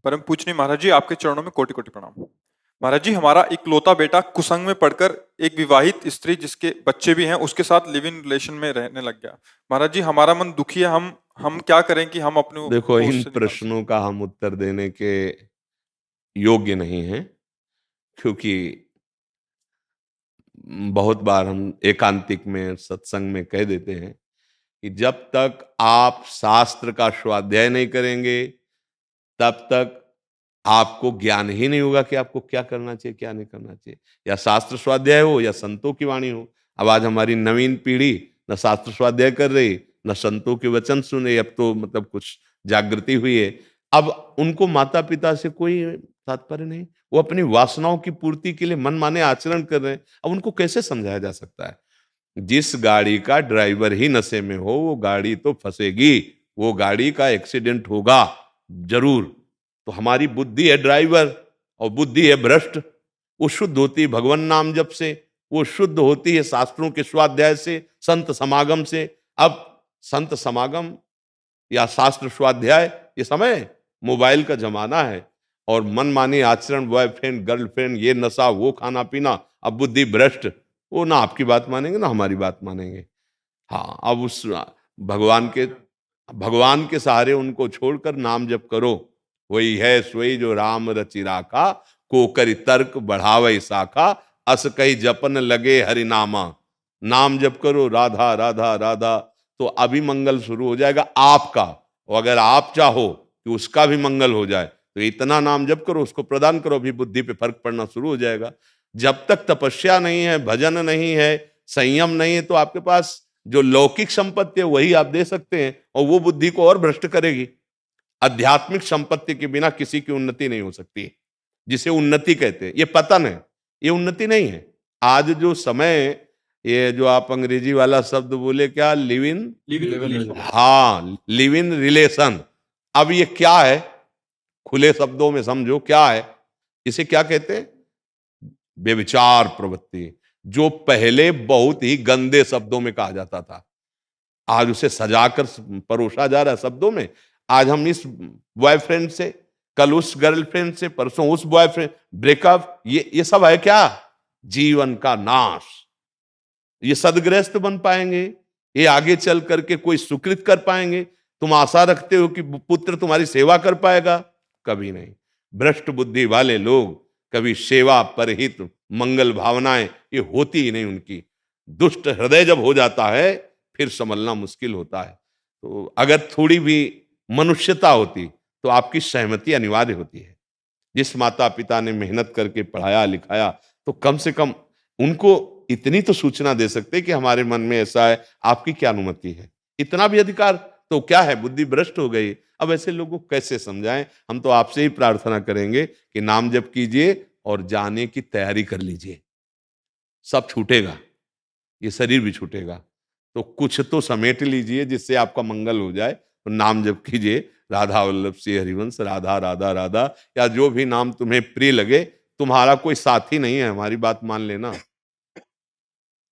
परम पूजनीय महाराज जी, आपके चरणों में कोटि कोटि प्रणाम। महाराज जी, हमारा इकलौता बेटा कुसंग में पढ़कर एक विवाहित स्त्री जिसके बच्चे भी हैं उसके साथ लिव इन रिलेशन में रहने लग गया। महाराज जी, हमारा मन दुखी है। हम क्या करें कि हम अपने देखो, को इन उससे निकाल सकें। प्रश्नों का हम उत्तर देने के योग्य नहीं हैं, क्योंकि बहुत बार हम एकांतिक में सत्संग में कह देते हैं कि जब तक आप शास्त्र का स्वाध्याय नहीं करेंगे तब तक आपको ज्ञान ही नहीं होगा कि आपको क्या करना चाहिए, क्या नहीं करना चाहिए। या शास्त्र स्वाध्याय हो या संतों की वाणी हो। अब आज हमारी नवीन पीढ़ी न शास्त्र स्वाध्याय कर रही, न संतों के वचन सुन रही। अब तो मतलब कुछ जागृति हुई है। अब उनको माता पिता से कोई तात्पर्य नहीं, वो अपनी वासनाओं की पूर्ति के लिए मनमाने आचरण कर रहे हैं। अब उनको कैसे समझाया जा सकता है? जिस गाड़ी का ड्राइवर ही नशे में हो वो गाड़ी तो फंसेगी, वो गाड़ी का एक्सीडेंट होगा जरूर। तो हमारी बुद्धि है ड्राइवर और बुद्धि है भ्रष्ट। वो शुद्ध होती है भगवान नाम जप से, वो शुद्ध होती है शास्त्रों के स्वाध्याय से, संत समागम से। अब संत समागम या शास्त्र स्वाध्याय, ये समय मोबाइल का जमाना है और मनमानी आचरण, बॉयफ्रेंड गर्लफ्रेंड, ये नशा, वो खाना पीना। अब बुद्धि भ्रष्ट, वो ना आपकी बात मानेंगे ना हमारी बात मानेंगे। हाँ, अब उस भगवान के सहारे उनको छोड़कर नाम जप करो। वही है सोई जो राम रचि राखा, को करि तर्क बढ़ावे शाखा, अस कही जपन लगे हरि नामा। नाम जप करो, राधा राधा राधा, तो अभी मंगल शुरू हो जाएगा आपका। और अगर आप चाहो कि उसका भी मंगल हो जाए तो इतना नाम जप करो, उसको प्रदान करो, अभी बुद्धि पे फर्क पड़ना शुरू हो जाएगा। जब तक तपस्या नहीं है, भजन नहीं है, संयम नहीं है, तो आपके पास जो लौकिक संपत्ति है वही आप दे सकते हैं और वो बुद्धि को और भ्रष्ट करेगी। आध्यात्मिक संपत्ति के बिना किसी की उन्नति नहीं हो सकती। जिसे उन्नति कहते हैं, ये पतन है, ये उन्नति नहीं है। आज जो समय, ये जो आप अंग्रेजी वाला शब्द बोले, क्या, लिव इन, हाँ, लिव इन रिलेशन। अब ये क्या है? खुले शब्दों में समझो क्या है। इसे क्या कहते हैं? व्यभिचार प्रवृत्ति, जो पहले बहुत ही गंदे शब्दों में कहा जाता था, आज उसे सजाकर परोसा जा रहा है शब्दों में। आज हम इस बॉयफ्रेंड से, कल उस गर्लफ्रेंड से, परसों उस बॉयफ्रेंड, ब्रेकअप, ये सब है क्या? जीवन का नाश। ये सदगृहस्थ बन पाएंगे? ये आगे चल करके कोई सुकृत कर पाएंगे? तुम आशा रखते हो कि पुत्र तुम्हारी सेवा कर पाएगा? कभी नहीं। भ्रष्ट बुद्धि वाले लोग कभी सेवा, परहित, मंगल भावनाएं ये होती ही नहीं उनकी। दुष्ट हृदय जब हो जाता है फिर संभलना मुश्किल होता है। तो अगर थोड़ी भी मनुष्यता होती तो आपकी सहमति अनिवार्य होती है। जिस माता पिता ने मेहनत करके पढ़ाया लिखाया, तो कम से कम उनको इतनी तो सूचना दे सकते कि हमारे मन में ऐसा है, आपकी क्या अनुमति है? इतना भी अधिकार तो क्या है? बुद्धि भ्रष्ट हो गई। अब ऐसे लोगों को कैसे समझाएं? हम तो आपसे ही प्रार्थना करेंगे कि नाम जप कीजिए और जाने की तैयारी कर लीजिए। सब छूटेगा, ये शरीर भी छूटेगा, तो कुछ तो समेट लीजिए जिससे आपका मंगल हो जाए। तो नाम जप कीजिए, राधा वल्लभ श्री हरिवंश, राधा राधा राधा, या जो भी नाम तुम्हें प्रिय लगे। तुम्हारा कोई साथी नहीं है, हमारी बात मान लेना।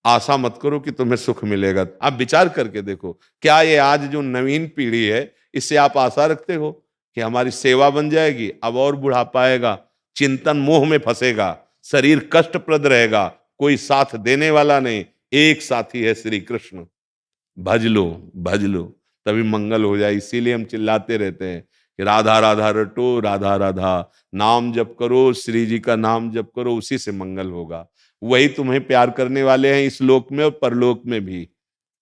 आशा मत करो कि तुम्हें सुख मिलेगा। आप विचार करके देखो, क्या ये आज जो नवीन पीढ़ी है, इससे आप आशा रखते हो कि हमारी सेवा बन जाएगी? अब और बुढ़ापा आएगा, चिंतन मोह में फंसेगा, शरीर कष्टप्रद रहेगा, कोई साथ देने वाला नहीं। एक साथी है श्री कृष्ण, भज लो, भज लो, तभी मंगल हो जाए। इसीलिए हम चिल्लाते रहते हैं कि राधा राधा रटो, राधा राधा नाम जप करो, श्री जी का नाम जप करो, उसी से मंगल होगा। वही तुम्हें प्यार करने वाले हैं इस लोक में और परलोक में भी।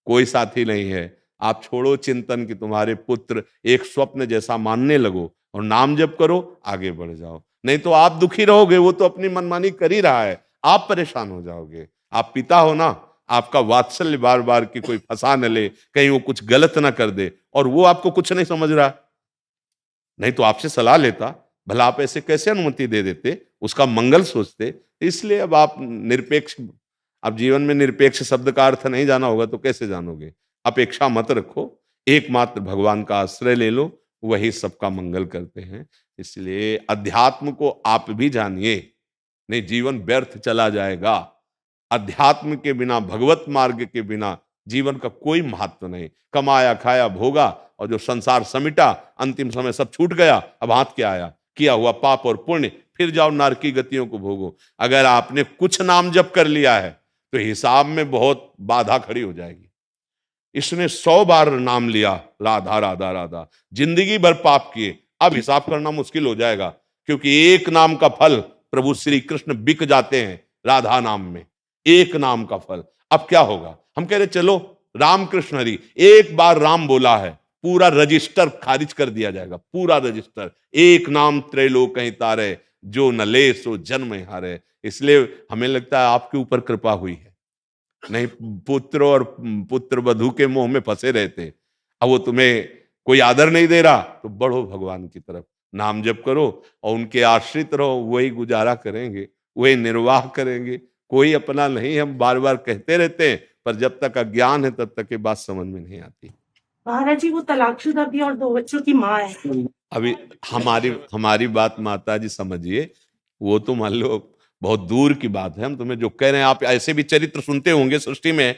कोई साथी नहीं है। आप छोड़ो चिंतन कि तुम्हारे पुत्र एक स्वप्न जैसा मानने लगो और नाम जप करो, आगे बढ़ जाओ। नहीं तो आप दुखी रहोगे, वो तो अपनी मनमानी कर ही रहा है, आप परेशान हो जाओगे। आप पिता हो ना, आपका वात्सल्य बार बार कि कोई फंसा न ले, कहीं वो कुछ गलत ना कर दे, और वो आपको कुछ नहीं समझ रहा। नहीं तो आपसे सलाह लेता, भला आप ऐसे कैसे अनुमति दे देते, उसका मंगल सोचते। इसलिए अब आप निरपेक्ष, अब जीवन में निरपेक्ष शब्द का अर्थ नहीं जाना होगा तो कैसे जानोगे? अपेक्षा मत रखो, एकमात्र भगवान का आश्रय ले लो, वही सबका मंगल करते हैं। इसलिए अध्यात्म को आप भी जानिए, नहीं जीवन व्यर्थ चला जाएगा। अध्यात्म के बिना, भगवत मार्ग के बिना जीवन का कोई महत्व नहीं। कमाया खाया भोगा और जो संसार समिटा, अंतिम समय सब छूट गया, अब हाथ क्या आया? किया हुआ पाप और पुण्य, फिर जाओ नारकी गतियों को भोगो। अगर आपने कुछ नाम जप कर लिया है तो हिसाब में बहुत बाधा खड़ी हो जाएगी। इसने 100 बार नाम लिया राधा राधा राधा, जिंदगी भर पाप किए, अब हिसाब करना मुश्किल हो जाएगा, क्योंकि एक नाम का फल प्रभु श्री कृष्ण बिक जाते हैं राधा नाम में, एक नाम का फल। अब क्या होगा? हम कह रहे चलो राम कृष्ण हरि, एक बार राम बोला है, पूरा रजिस्टर खारिज कर दिया जाएगा, पूरा रजिस्टर। एक नाम त्रैलोक तारे, जो न ले सो जन्म हारे। इसलिए हमें लगता है आपके ऊपर कृपा हुई है, नहीं पुत्र और पुत्र वधू के मोह में फंसे रहते। अब वो तुम्हें कोई आदर नहीं दे रहा तो बढ़ो भगवान की तरफ, नाम जप करो और उनके आश्रित रहो, वही गुजारा करेंगे, वही निर्वाह करेंगे। कोई अपना नहीं, हम बार बार कहते रहते हैं, पर जब तक अज्ञान है तब तक ये बात समझ में नहीं आती। महाराज जी वो तलाकशुदा भी और 2 बच्चों की माँ है। अभी हमारी बात माता जी समझिए, वो तो मान लो बहुत दूर की बात है। हम तुम्हें जो कह रहे हैं, आप ऐसे भी चरित्र सुनते होंगे सृष्टि में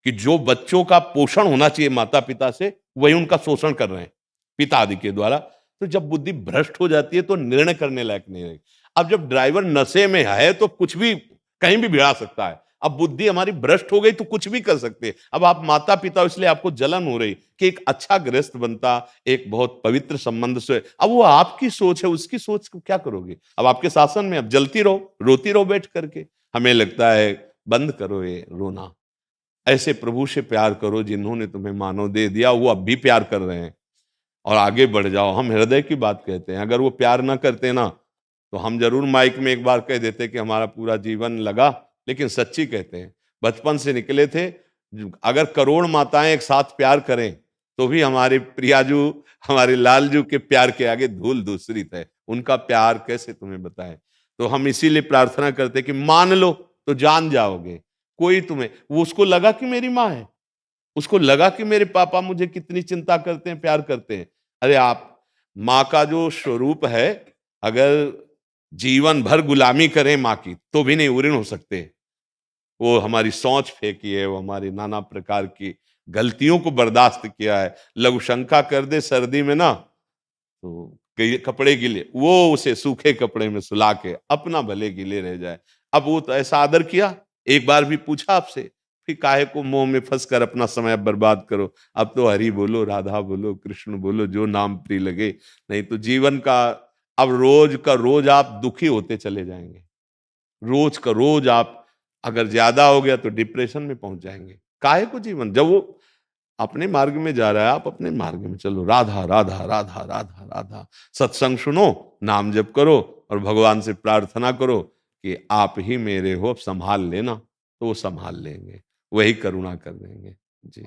कि जो बच्चों का पोषण होना चाहिए माता पिता से, वही उनका शोषण कर रहे हैं पिता आदि के द्वारा। तो जब बुद्धि भ्रष्ट हो जाती है तो निर्णय करने लायक नहीं रहेगी। अब जब ड्राइवर नशे में है तो कुछ भी कहीं भी भिड़ा सकता है। अब बुद्धि हमारी भ्रष्ट हो गई तो कुछ भी कर सकते हैं। अब आप माता पिता, इसलिए आपको जलन हो रही कि एक अच्छा गृहस्थ बनता, एक बहुत पवित्र संबंध से। अब वो आपकी सोच है, उसकी सोच को क्या करोगे? अब आपके शासन में अब जलती रहो, रोती रहो बैठ करके। हमें लगता है बंद करो ये रोना, ऐसे प्रभु से प्यार करो जिन्होंने तुम्हें मानव दे दिया, वो अब भी प्यार कर रहे हैं, और आगे बढ़ जाओ। हम हृदय की बात कहते हैं, अगर वो प्यार ना करते ना तो हम जरूर माइक में एक बार कह देते कि हमारा पूरा जीवन लगा, लेकिन सच्ची कहते हैं बचपन से निकले थे। अगर करोड़ माताएं एक साथ प्यार करें तो भी हमारे प्रियाजू, हमारे लालजू के प्यार के आगे धूल दूसरित है। उनका प्यार कैसे तुम्हें बताएं। तो हम इसीलिए प्रार्थना करते कि मान लो तो जान जाओगे। कोई तुम्हें, वो उसको लगा कि मेरी माँ है, उसको लगा कि मेरे पापा मुझे कितनी चिंता करते हैं, प्यार करते हैं। अरे आप माँ का जो स्वरूप है, अगर जीवन भर गुलामी करें माँ की तो भी नहीं उऋण हो सकते। वो हमारी सोच फेंकी है, वो हमारी नाना प्रकार की गलतियों को बर्दाश्त किया है। लघु शंका कर दे सर्दी में ना तो कपड़े गीले, वो उसे सूखे कपड़े में सुला के अपना भले गीले रह जाए। अब वो तो ऐसा आदर किया, एक बार भी पूछा आपसे, फिर काहे को मोह में फंस कर अपना समय बर्बाद करो। अब तो हरि बोलो, राधा बोलो, कृष्ण बोलो, जो नाम प्रिय लगे। नहीं तो जीवन का अब रोज का रोज आप दुखी होते चले जाएंगे। रोज का रोज आप अगर ज्यादा हो गया तो डिप्रेशन में पहुंच जाएंगे। काहे को जीवन, जब वो अपने मार्ग में जा रहा है, आप अपने मार्ग में चलो। राधा राधा राधा राधा राधा, सत्संग सुनो, नाम जप करो और भगवान से प्रार्थना करो कि आप ही मेरे हो, अब संभाल लेना। तो वो संभाल लेंगे, वही करुणा कर देंगे। जी।